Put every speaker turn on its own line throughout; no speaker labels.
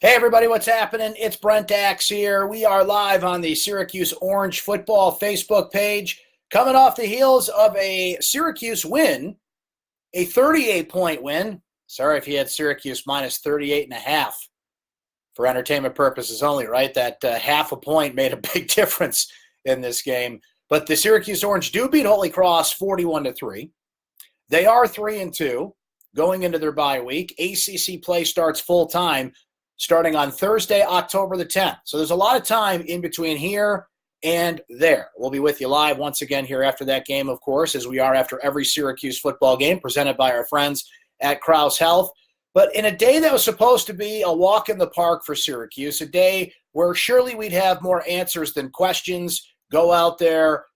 Hey everybody, what's happening? It's Brent Axe here. We are live on the Syracuse Orange Football Facebook page, coming off the heels of a Syracuse win, a 38-point win. Sorry if you had Syracuse minus 38.5 for entertainment purposes only, right? That half a point made a big difference in this game. But the Syracuse Orange do beat Holy Cross 41-3. They are 3-2 going into their bye week. ACC play starts full time starting on Thursday, October the 10th. So there's a lot of time in between here and there. We'll be with you live once again here after that game, of course, as we are after every Syracuse football game presented by our friends at Krause Health. But in a day that was supposed to be a walk in the park for Syracuse, a day where surely we'd have more answers than questions, go out there,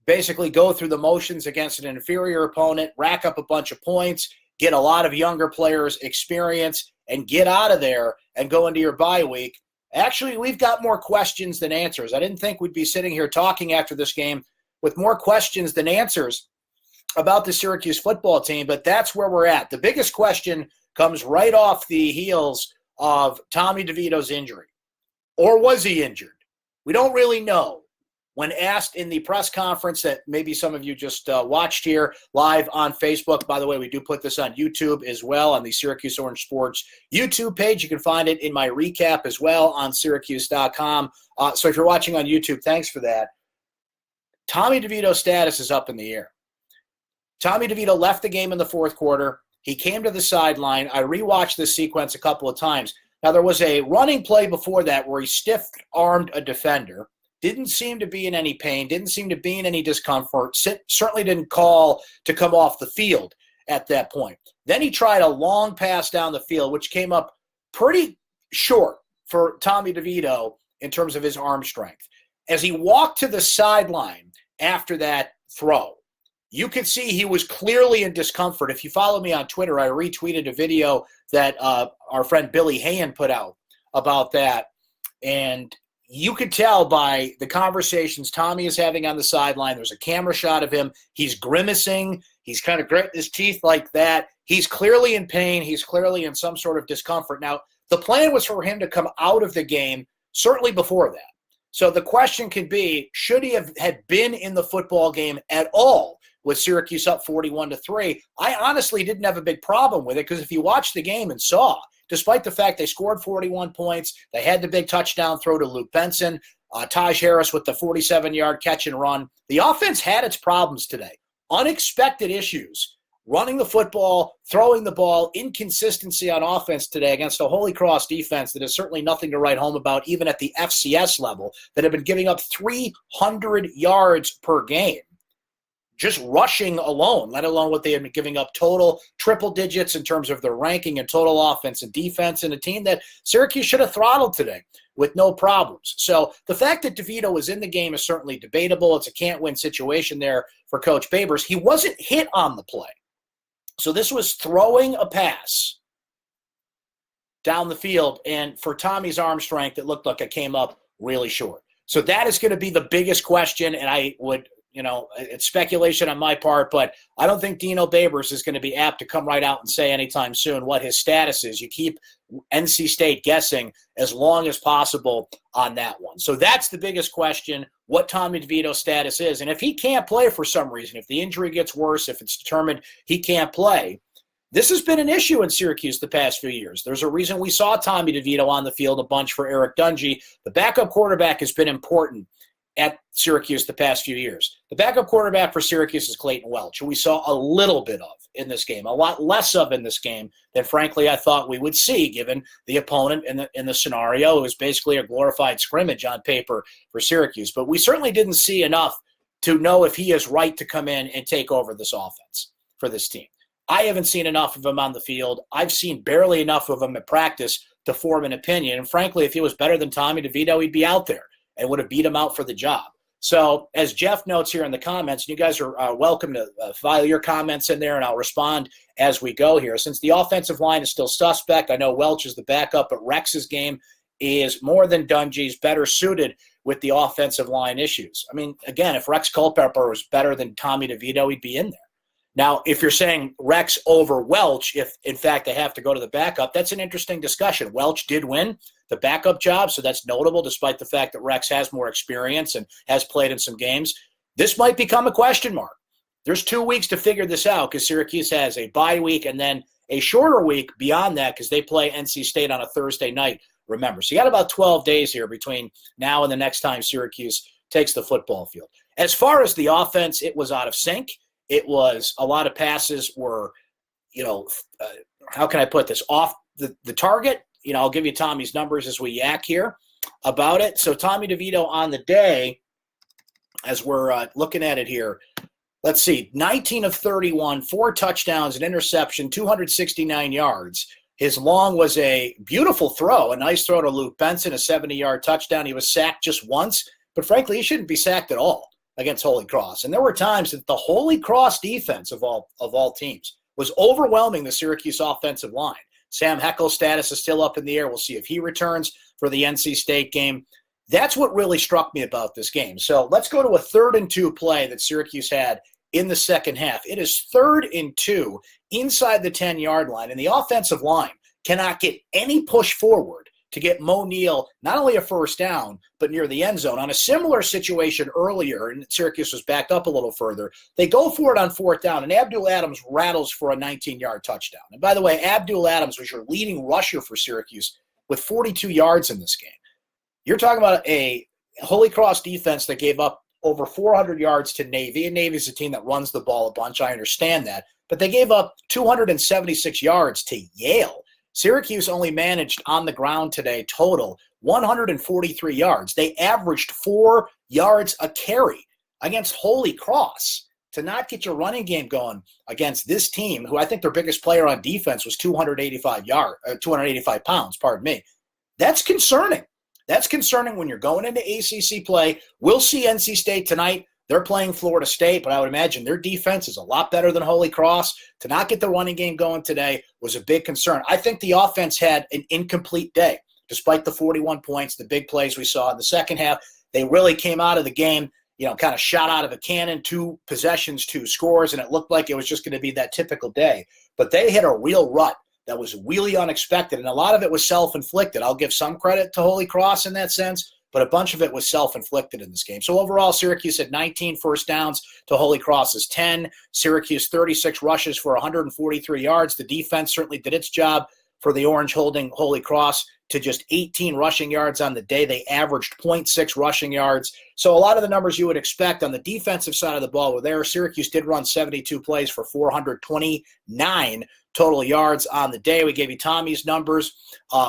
basically go through the motions against an inferior opponent, rack up a bunch of points, get a lot of younger players experience, and get out of there and go into your bye week. Actually, we've got more questions than answers. I didn't think we'd be sitting here talking after this game with more questions than answers about the Syracuse football team, but that's where we're at. The biggest question comes right off the heels of Tommy DeVito's injury. Or was he injured? We don't really know. When asked in the press conference that maybe some of you just watched here live on Facebook. By the way, we do put this on YouTube as well on the Syracuse Orange Sports YouTube page. You can find it in my recap as well on syracuse.com. So if you're watching on YouTube, thanks for that. Tommy DeVito's status is up in the air. Tommy DeVito left the game in the fourth quarter. He came to the sideline. I rewatched this sequence a couple of times. Now, there was a running play before that where he stiff-armed a defender. Didn't seem to be in any pain, didn't seem to be in any discomfort, certainly didn't call to come off the field at that point. Then he tried a long pass down the field, which came up pretty short for Tommy DeVito in terms of his arm strength. As he walked to the sideline after that throw, you could see he was clearly in discomfort. If you follow me on Twitter, I retweeted a video that our friend Billy Hayen put out about that, and you could tell by the conversations Tommy is having on the sideline. There's a camera shot of him. He's grimacing. He's kind of gritting his teeth like that. He's clearly in pain. He's clearly in some sort of discomfort. Now, the plan was for him to come out of the game certainly before that. So the question could be, should he have had been in the football game at all with Syracuse up 41-3? I honestly didn't have a big problem with it because if you watched the game and saw, despite the fact they scored 41 points, they had the big touchdown throw to Luke Benson, Taj Harris with the 47-yard catch and run. The offense had its problems today. Unexpected issues. Running the football, throwing the ball, inconsistency on offense today against a Holy Cross defense that is certainly nothing to write home about, even at the FCS level, that have been giving up 300 yards per game. Just rushing alone, let alone what they had been giving up total triple digits in terms of their ranking and total offense and defense, and a team that Syracuse should have throttled today with no problems. So the fact that DeVito was in the game is certainly debatable. It's a can't-win situation there for Coach Babers. He wasn't hit on the play. So this was throwing a pass down the field, and for Tommy's arm strength, it looked like it came up really short. So that is going to be the biggest question, and I would – it's speculation on my part, but I don't think Dino Babers is going to be apt to come right out and say anytime soon what his status is. You keep NC State guessing as long as possible on that one. So that's the biggest question, what Tommy DeVito's status is. And if he can't play for some reason, if the injury gets worse, if it's determined he can't play, this has been an issue in Syracuse the past few years. There's a reason we saw Tommy DeVito on the field a bunch for Eric Dungy. The backup quarterback has been important at Syracuse the past few years. The backup quarterback for Syracuse is Clayton Welch, who we saw a little bit of in this game, a lot less of in this game than, frankly, I thought we would see, given the opponent in the scenario. It was basically a glorified scrimmage on paper for Syracuse. But we certainly didn't see enough to know if he is right to come in and take over this offense for this team. I haven't seen enough of him on the field. I've seen barely enough of him at practice to form an opinion. And, frankly, if he was better than Tommy DeVito, he'd be out there and would have beat him out for the job. So as Jeff notes here in the comments, you guys are welcome to file your comments in there, and I'll respond as we go here. Since the offensive line is still suspect, I know Welch is the backup, but Rex's game is more than Dungy's, better suited with the offensive line issues. I mean, again, if Rex Culpepper was better than Tommy DeVito, he'd be in there. Now, if you're saying Rex over Welch, if in fact they have to go to the backup, that's an interesting discussion. Welch did win the backup job, so that's notable despite the fact that Rex has more experience and has played in some games. This might become a question mark. There's 2 weeks to figure this out because Syracuse has a bye week and then a shorter week beyond that because they play NC State on a Thursday night, remember. So you got about 12 days here between now and the next time Syracuse takes the football field. As far as the offense, it was out of sync. It was a lot of passes were, how can I put this, off the target. I'll give you Tommy's numbers as we yak here about it. So Tommy DeVito on the day, as we're looking at it here, let's see, 19 of 31, 4 touchdowns, an interception, 269 yards. His long was a beautiful throw, a nice throw to Luke Benson, a 70-yard touchdown. He was sacked just once, but frankly, he shouldn't be sacked at all against Holy Cross. And there were times that the Holy Cross defense of all teams was overwhelming the Syracuse offensive line. Sam Heckel's status is still up in the air. We'll see if he returns for the NC State game. That's what really struck me about this game. So let's go to a 3rd and 2 play that Syracuse had in the second half. It is 3rd and 2 inside the 10-yard line, and the offensive line cannot get any push forward to get Mo Neal not only a first down, but near the end zone. On a similar situation earlier, and Syracuse was backed up a little further, they go for it on 4th down, and Abdul Adams rattles for a 19-yard touchdown. And by the way, Abdul Adams was your leading rusher for Syracuse with 42 yards in this game. You're talking about a Holy Cross defense that gave up over 400 yards to Navy, and Navy's a team that runs the ball a bunch. I understand that. But they gave up 276 yards to Yale. Syracuse only managed on the ground today total 143 yards. They averaged 4 yards a carry against Holy Cross. To not get your running game going against this team, who I think their biggest player on defense was 285 pounds, that's concerning. That's concerning when you're going into ACC play. We'll see NC State tonight. They're playing Florida State, but I would imagine their defense is a lot better than Holy Cross. To not get the running game going today was a big concern. I think the offense had an incomplete day, despite the 41 points, the big plays we saw in the second half. They really came out of the game, kind of shot out of a cannon, 2 possessions, 2 scores, and it looked like it was just going to be that typical day. But they hit a real rut that was really unexpected, and a lot of it was self-inflicted. I'll give some credit to Holy Cross in that sense, but a bunch of it was self-inflicted in this game. So overall, Syracuse had 19 first downs to Holy Cross's 10. Syracuse 36 rushes for 143 yards. The defense certainly did its job for the Orange, holding Holy Cross to just 18 rushing yards on the day. They averaged 0.6 rushing yards. So a lot of the numbers you would expect on the defensive side of the ball were there. Syracuse did run 72 plays for 429 total yards on the day. We gave you Tommy's numbers.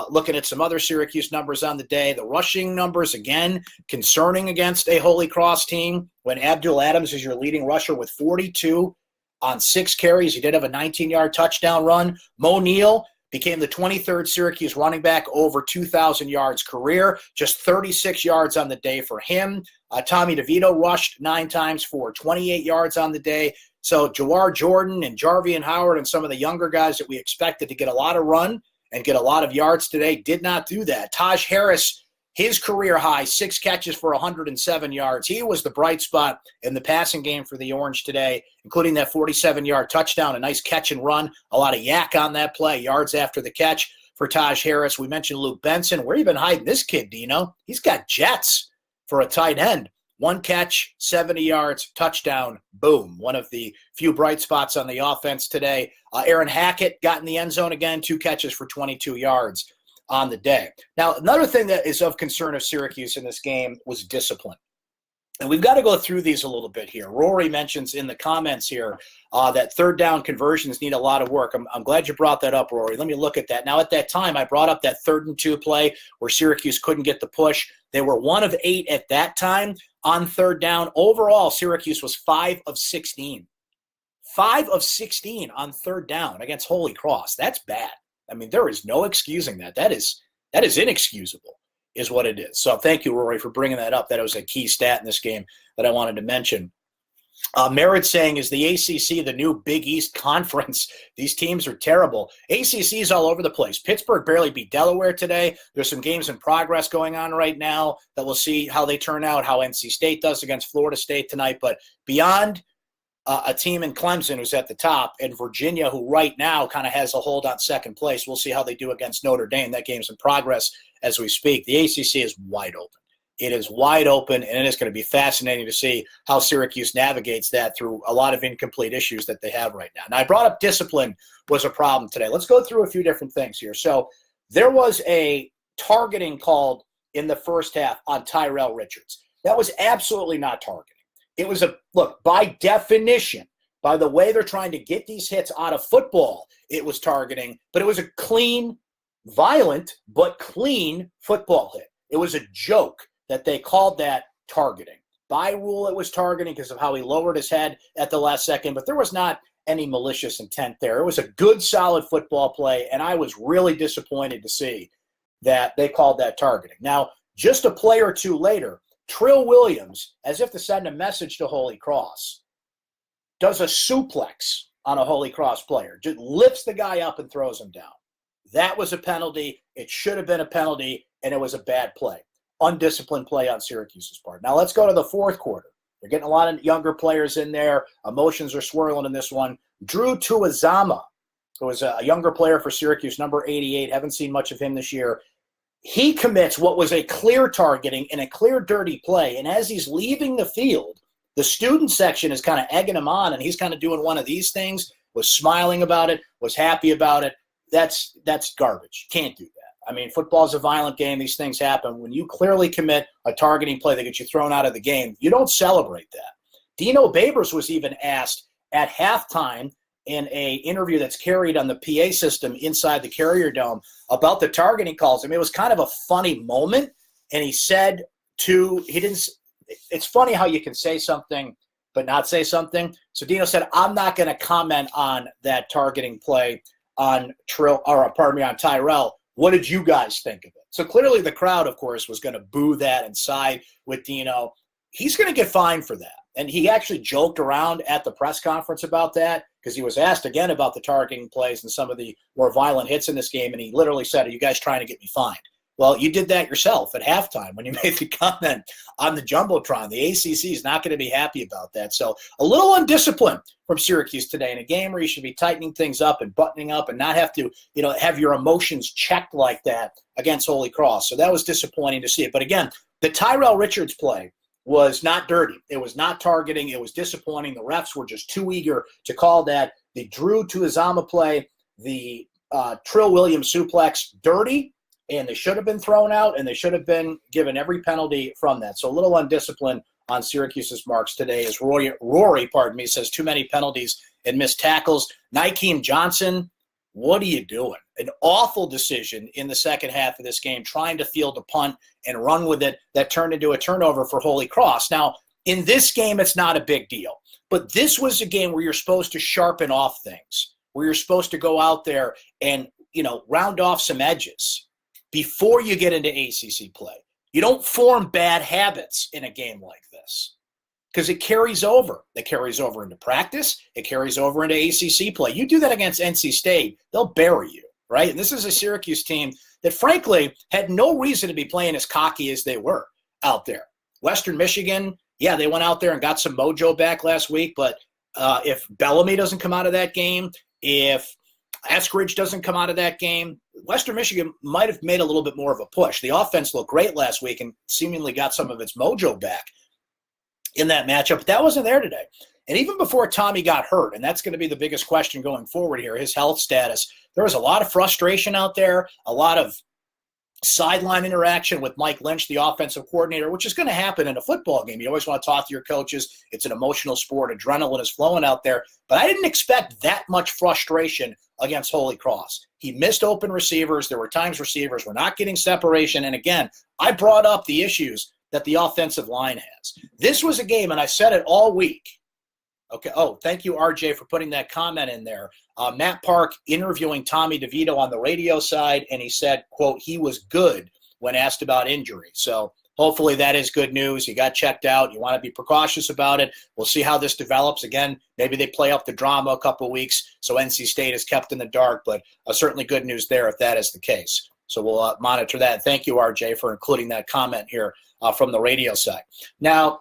Looking at some other Syracuse numbers on the day, the rushing numbers, again, concerning against a Holy Cross team when Abdul Adams is your leading rusher with 42 on 6 carries. He did have a 19-yard touchdown run. Mo Neal became the 23rd Syracuse running back over 2,000 yards career, just 36 yards on the day for him. Tommy DeVito rushed 9 times for 28 yards on the day. So Jawar Jordan and Jarvian Howard and some of the younger guys that we expected to get a lot of run and get a lot of yards today did not do that. Taj Harris, his career high, 6 catches for 107 yards. He was the bright spot in the passing game for the Orange today, including that 47-yard touchdown, a nice catch and run, a lot of yak on that play, yards after the catch for Taj Harris. We mentioned Luke Benson. Where you been hiding this kid, Dino? He's got jets for a tight end. 1 catch, 70 yards, touchdown, boom. One of the few bright spots on the offense today. Aaron Hackett got in the end zone again, 2 catches for 22 yards on the day. Now, another thing that is of concern of Syracuse in this game was discipline. And we've got to go through these a little bit here. Rory mentions in the comments here that 3rd down conversions need a lot of work. I'm glad you brought that up, Rory. Let me look at that. Now, at that time, I brought up that 3rd and 2 play where Syracuse couldn't get the push. They were 1 of 8 at that time on 3rd down. Overall, Syracuse was 5 of 16. 5 of 16 on 3rd down against Holy Cross. That's bad. I mean, there is no excusing that. That is inexcusable, is what it is. So thank you, Rory, for bringing that up. That was a key stat in this game that I wanted to mention. Merritt saying, is the ACC the new Big East Conference? These teams are terrible. ACC is all over the place. Pittsburgh barely beat Delaware today. There's some games in progress going on right now that we'll see how they turn out, how NC State does against Florida State tonight. But beyond a team in Clemson who's at the top, and Virginia, who right now kind of has a hold on second place. We'll see how they do against Notre Dame. That game's in progress as we speak. The ACC is wide open. It is wide open, and it is going to be fascinating to see how Syracuse navigates that through a lot of incomplete issues that they have right now. Now, I brought up discipline was a problem today. Let's go through a few different things here. So there was a targeting called in the first half on Tyrell Richards. That was absolutely not targeting. It was look, by definition, by the way they're trying to get these hits out of football, it was targeting, but it was a clean, violent, but clean football hit. It was a joke that they called that targeting. By rule, it was targeting because of how he lowered his head at the last second, but there was not any malicious intent there. It was a good, solid football play, and I was really disappointed to see that they called that targeting. Now, just a play or two later, Trill Williams, as if to send a message to Holy Cross, does a suplex on a Holy Cross player, just lifts the guy up and throws him down. That was a penalty. It should have been a penalty, and it was a bad play. Undisciplined play on Syracuse's part. Now let's go to the fourth quarter. They're getting a lot of younger players in there. Emotions are swirling in this one. Drew Tuazama, who was a younger player for Syracuse, number 88. Haven't seen much of him this year. He commits what was a clear targeting and a clear dirty play. And as he's leaving the field, the student section is kind of egging him on, and he's kind of doing one of these things, was smiling about it, was happy about it. That's garbage. Can't do that. I mean, football is a violent game. These things happen. When you clearly commit a targeting play that gets you thrown out of the game, you don't celebrate that. Dino Babers was even asked at halftime in an interview that's carried on the PA system inside the Carrier Dome about the targeting calls. I mean, it was kind of a funny moment, and he said it's funny how you can say something but not say something. So Dino said, I'm not going to comment on that targeting play on Tyrell. What did you guys think of it? So clearly the crowd, of course, was going to boo that and side with Dino. He's going to get fined for that. And he actually joked around at the press conference about that because he was asked again about the targeting plays and some of the more violent hits in this game. And he literally said, are you guys trying to get me fined? Well, you did that yourself at halftime when you made the comment on the Jumbotron. The ACC is not going to be happy about that. So a little undisciplined from Syracuse today in a game where you should be tightening things up and buttoning up and not have to, have your emotions checked like that against Holy Cross. So that was disappointing to see it. But again, the Tyrell Richards play was not dirty. It was not targeting. It was disappointing. The refs were just too eager to call that. The Drew Tuazama play, the Trill Williams suplex, dirty. And they should have been thrown out, and they should have been given every penalty from that. So a little undisciplined on Syracuse's marks today as Rory says too many penalties and missed tackles. Nykeem Johnson, what are you doing? An awful decision in the second half of this game, trying to field a punt and run with it that turned into a turnover for Holy Cross. Now, in this game, it's not a big deal. But this was a game where you're supposed to sharpen off things, where you're supposed to go out there and, round off some edges before you get into ACC play. You don't form bad habits in a game like this because it carries over. It carries over into practice. It carries over into ACC play. You do that against NC State, they'll bury you, right? And this is a Syracuse team that, frankly, had no reason to be playing as cocky as they were out there. Western Michigan, yeah, they went out there and got some mojo back last week, but if Bellamy doesn't come out of that game, if Eskridge doesn't come out of that game, Western Michigan might have made a little bit more of a push. The offense looked great last week and seemingly got some of its mojo back in that matchup, but that wasn't there today. And even before Tommy got hurt, and that's going to be the biggest question going forward here, his health status, there was a lot of frustration out there, a lot of sideline interaction with Mike Lynch, the offensive coordinator, which is going to happen in a football game. You always want to talk to your coaches. It's an emotional sport. Adrenaline is flowing out there. But I didn't expect that much frustration against Holy Cross. He missed open receivers. There were times receivers were not getting separation. And again, I brought up the issues that the offensive line has. This was a game, and I said it all week. Okay. Oh, thank you, RJ, for putting that comment in there. Matt Park interviewing Tommy DeVito on the radio side, and he said, quote, he was good when asked about injury. So hopefully that is good news. You got checked out. You want to be precautious about it. We'll see how this develops. Again, maybe they play up the drama a couple of weeks, so NC State is kept in the dark, but certainly good news there if that is the case. So we'll monitor that. Thank you, RJ, for including that comment here from the radio side. Now,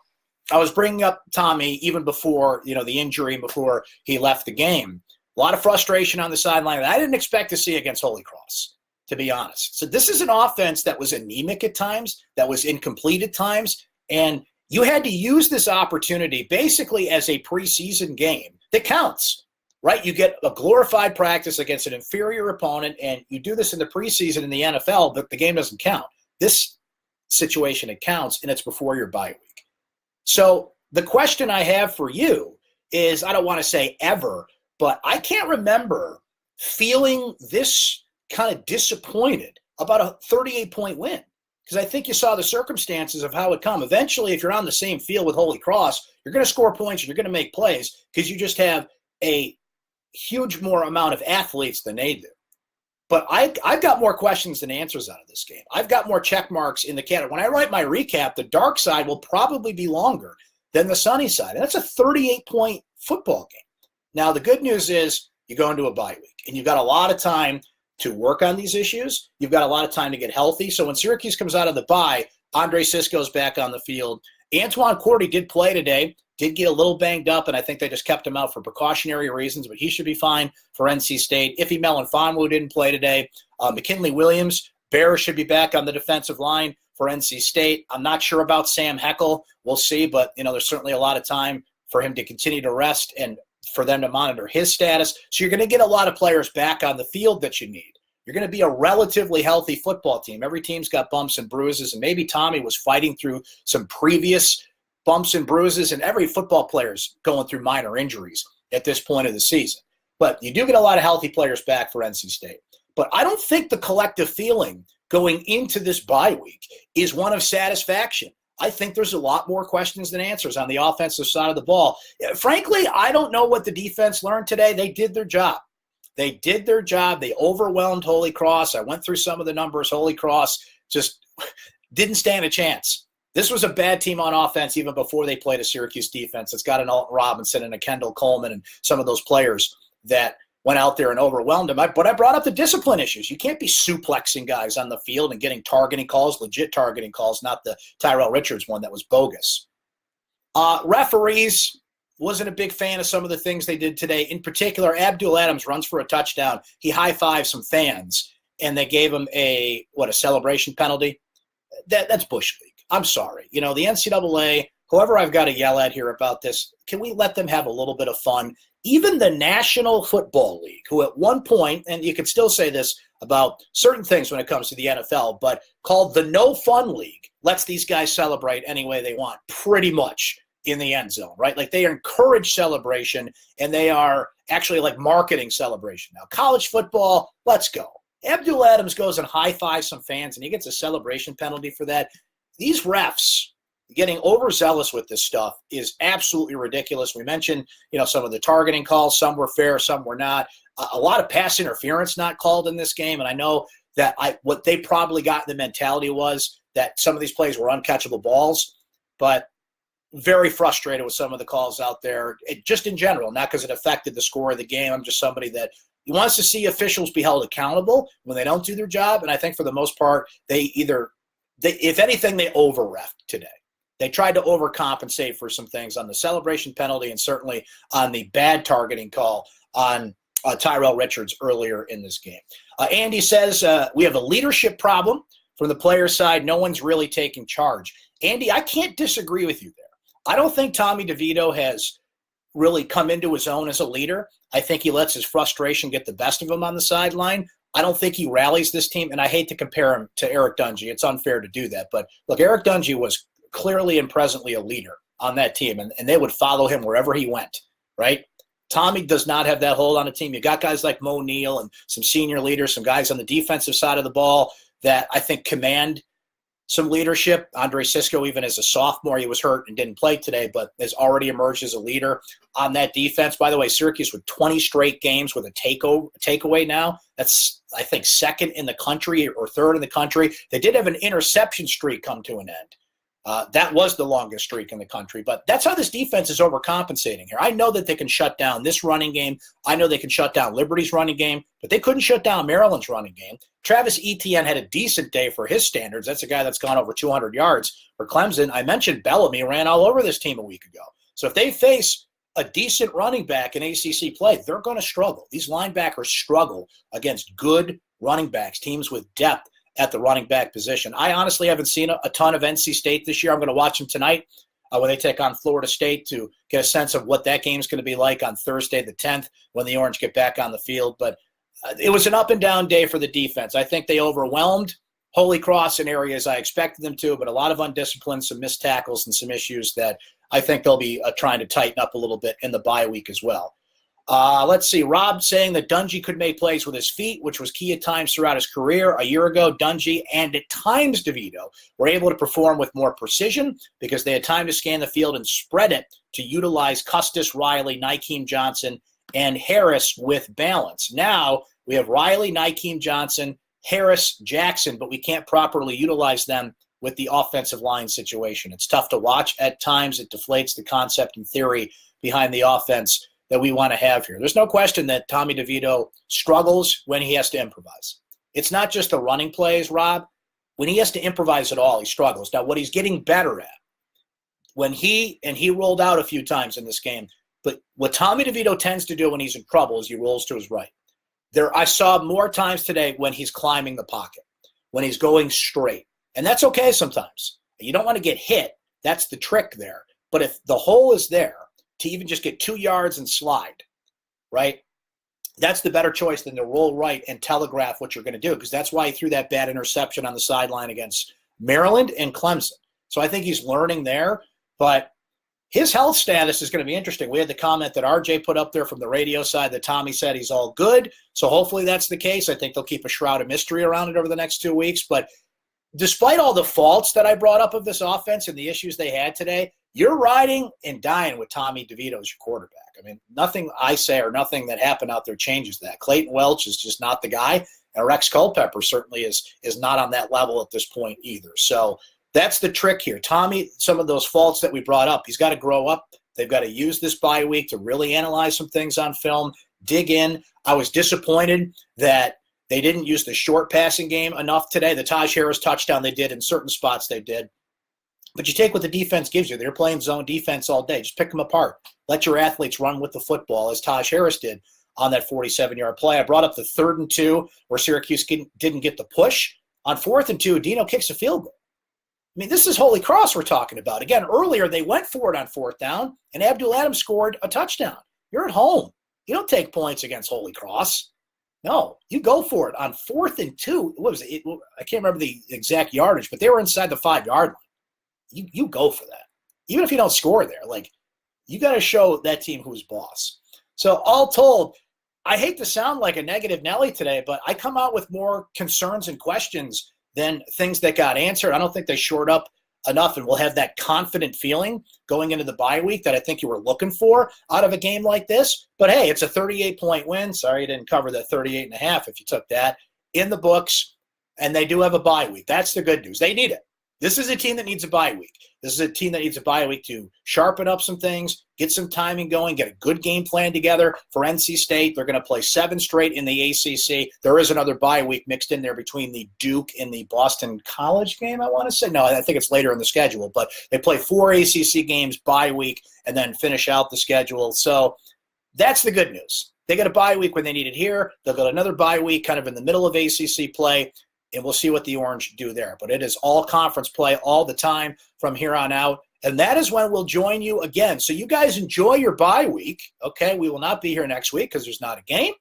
I was bringing up Tommy even before, the injury, before he left the game. A lot of frustration on the sideline that I didn't expect to see against Holy Cross. to be honest. So this is an offense that was anemic at times, that was incomplete at times, and you had to use this opportunity basically as a preseason game that counts, right? You get a glorified practice against an inferior opponent, and you do this in the preseason in the NFL, but the game doesn't count. This situation, it counts, and it's before your bye week. So the question I have for you is, I don't want to say ever, but I can't remember feeling this kind of disappointed about a 38-point win, because I think you saw the circumstances of how it come. Eventually, if you're on the same field with Holy Cross, you're going to score points and you're going to make plays because you just have a huge more amount of athletes than they do. But I've got more questions than answers out of this game. I've got more check marks in the category. When I write my recap, the dark side will probably be longer than the sunny side. And that's a 38-point football game. Now, the good news is you go into a bye week, and you've got a lot of time to work on these issues. You've got a lot of time to get healthy. So when Syracuse comes out of the bye, Andre Sisco's back on the field. Antoine Cordy did play today, did get a little banged up, and I think they just kept him out for precautionary reasons, but he should be fine for NC State. Ife Melifonwu didn't play today. McKinley Williams, Bear should be back on the defensive line for NC State. I'm not sure about Sam Heckel. We'll see, but there's certainly a lot of time for him to continue to rest and for them to monitor his status. So you're going to get a lot of players back on the field that you need. You're going to be a relatively healthy football team. Every team's got bumps and bruises, and maybe Tommy was fighting through some previous bumps and bruises, and every football player's going through minor injuries at this point of the season. But you do get a lot of healthy players back for NC State. But I don't think the collective feeling going into this bye week is one of satisfaction. I think there's a lot more questions than answers on the offensive side of the ball. Frankly, I don't know what the defense learned today. They did their job. They did their job. They overwhelmed Holy Cross. I went through some of the numbers. Holy Cross just didn't stand a chance. This was a bad team on offense even before they played a Syracuse defense. It's got an Alton Robinson and a Kendall Coleman and some of those players that went out there and overwhelmed them. But I brought up the discipline issues. You can't be suplexing guys on the field and getting targeting calls, legit targeting calls, not the Tyrell Richards one that was bogus. Referees, wasn't a big fan of some of the things they did today. In particular, Abdul Adams runs for a touchdown. He high-fived some fans, and they gave him a celebration penalty? That's Bush League. I'm sorry. The NCAA, whoever I've got to yell at here about this, can we let them have a little bit of fun? Even the National Football League, who at one point, and you could still say this about certain things when it comes to the NFL, but called the No Fun League, lets these guys celebrate any way they want, pretty much in the end zone, right? Like they encourage celebration, and they are actually like marketing celebration. Now, college football, let's go. Abdul Adams goes and high-fives some fans, and he gets a celebration penalty for that. These refs getting overzealous with this stuff is absolutely ridiculous. We mentioned, some of the targeting calls. Some were fair, some were not. A lot of pass interference not called in this game, and I know that what they probably got in the mentality was that some of these plays were uncatchable balls, but very frustrated with some of the calls out there, just in general, not because it affected the score of the game. I'm just somebody that wants to see officials be held accountable when they don't do their job, and I think for the most part, if anything, they over-reffed today. They tried to overcompensate for some things on the celebration penalty and certainly on the bad targeting call on Tyrell Richards earlier in this game. Andy says, we have a leadership problem from the player side. No one's really taking charge. Andy, I can't disagree with you there. I don't think Tommy DeVito has really come into his own as a leader. I think he lets his frustration get the best of him on the sideline. I don't think he rallies this team, and I hate to compare him to Eric Dungy. It's unfair to do that. But, look, Eric Dungy was clearly and presently a leader on that team, and they would follow him wherever he went, right? Tommy does not have that hold on the team. You got guys like Mo Neal and some senior leaders, some guys on the defensive side of the ball that I think command some leadership. Andre Sisco, even as a sophomore, he was hurt and didn't play today, but has already emerged as a leader on that defense. By the way, Syracuse with 20 straight games with a takeaway now. That's, I think, second in the country or third in the country. They did have an interception streak come to an end. That was the longest streak in the country, but that's how this defense is overcompensating here. I know that they can shut down this running game. I know they can shut down Liberty's running game, but they couldn't shut down Maryland's running game. Travis Etienne had a decent day for his standards. That's a guy that's gone over 200 yards for Clemson. I mentioned Bellamy ran all over this team a week ago. So if they face a decent running back in ACC play, they're going to struggle. These linebackers struggle against good running backs, teams with depth at the running back position. I honestly haven't seen a ton of NC State this year. I'm going to watch them tonight when they take on Florida State to get a sense of what that game is going to be like on Thursday the 10th when the Orange get back on the field. But it was an up-and-down day for the defense. I think they overwhelmed Holy Cross in areas I expected them to, but a lot of undiscipline, some missed tackles, and some issues that I think they'll be trying to tighten up a little bit in the bye week as well. Let's see. Rob saying that Dungy could make plays with his feet, which was key at times throughout his career. A year ago, Dungy and at times DeVito were able to perform with more precision because they had time to scan the field and spread it to utilize Custis, Riley, Nykeem Johnson, and Harris with balance. Now we have Riley, Nykeem Johnson, Harris, Jackson, but we can't properly utilize them with the offensive line situation. It's tough to watch at times. It deflates the concept and theory behind the offense that we want to have here. There's no question that Tommy DeVito struggles when he has to improvise. It's not just the running plays, Rob. When he has to improvise at all, he struggles. Now, what he's getting better at, when he rolled out a few times in this game, but what Tommy DeVito tends to do when he's in trouble is he rolls to his right. I saw more times today when he's climbing the pocket, when he's going straight. And that's okay sometimes. You don't want to get hit. That's the trick there. But if the hole is there, to even just get 2 yards and slide, right? That's the better choice than to roll right and telegraph what you're going to do, because that's why he threw that bad interception on the sideline against Maryland and Clemson. So I think he's learning there, but his health status is going to be interesting. We had the comment that RJ put up there from the radio side that Tommy said he's all good. So hopefully that's the case. I think they'll keep a shroud of mystery around it over the next 2 weeks. But despite all the faults that I brought up of this offense and the issues they had today, you're riding and dying with Tommy DeVito as your quarterback. I mean, nothing I say or nothing that happened out there changes that. Clayton Welch is just not the guy, and Rex Culpepper certainly is not on that level at this point either. So that's the trick here. Tommy, some of those faults that we brought up, he's got to grow up. They've got to use this bye week to really analyze some things on film, dig in. I was disappointed that they didn't use the short passing game enough today. The Taj Harris touchdown they did in certain spots they did. But you take what the defense gives you. They're playing zone defense all day. Just pick them apart. Let your athletes run with the football, as Taj Harris did on that 47-yard play. I brought up the 3rd and 2 where Syracuse didn't get the push. On 4th and 2, Dino kicks a field goal. I mean, this is Holy Cross we're talking about. Again, earlier they went for it on 4th down, and Abdul Adams scored a touchdown. You're at home. You don't take points against Holy Cross. No, you go for it. On 4th and 2, what was it? I can't remember the exact yardage, but they were inside the 5-yard line. You go for that. Even if you don't score there, like, you got to show that team who's boss. So all told, I hate to sound like a negative Nelly today, but I come out with more concerns and questions than things that got answered. I don't think they shored up enough, and we'll have that confident feeling going into the bye week that I think you were looking for out of a game like this. But hey, it's a 38-point win. Sorry you didn't cover that 38.5 if you took that in the books, and they do have a bye week. That's the good news. They need it. This is a team that needs a bye week. This is a team that needs a bye week to sharpen up some things, get some timing going, get a good game plan together for NC State. They're going to play 7 straight in the ACC. There is another bye week mixed in there between the Duke and the Boston College game, I want to say. No, I think it's later in the schedule. But they play 4 ACC games bye week and then finish out the schedule. So that's the good news. They get a bye week when they need it here. They'll get another bye week kind of in the middle of ACC play. And we'll see what the Orange do there. But it is all conference play all the time from here on out. And that is when we'll join you again. So you guys enjoy your bye week. Okay, we will not be here next week because there's not a game.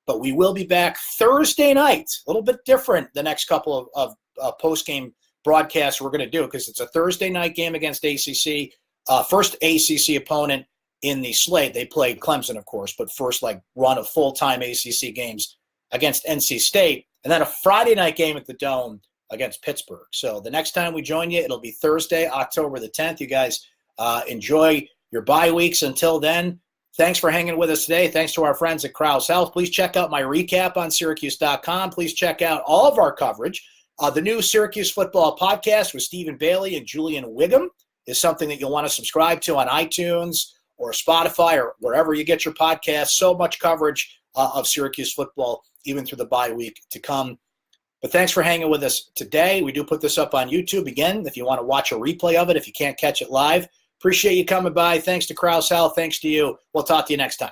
But we will be back Thursday night. A little bit different the next couple of post-game broadcasts we're going to do, because it's a Thursday night game against ACC. First ACC opponent in the slate. They played Clemson, of course, but first run of full-time ACC games against NC State. And then a Friday night game at the Dome against Pittsburgh. So the next time we join you, it'll be Thursday, October the 10th. You guys enjoy your bye weeks. Until then, thanks for hanging with us today. Thanks to our friends at Krause Health. Please check out my recap on syracuse.com. Please check out all of our coverage. The new Syracuse football podcast with Stephen Bailey and Julian Wiggum is something that you'll want to subscribe to on iTunes or Spotify or wherever you get your podcasts. So much coverage of Syracuse football, even through the bye week to come. But thanks for hanging with us today. We do put this up on YouTube again if you want to watch a replay of it, if you can't catch it live. Appreciate you coming by. Thanks to Krause Health. Thanks to you. We'll talk to you next time.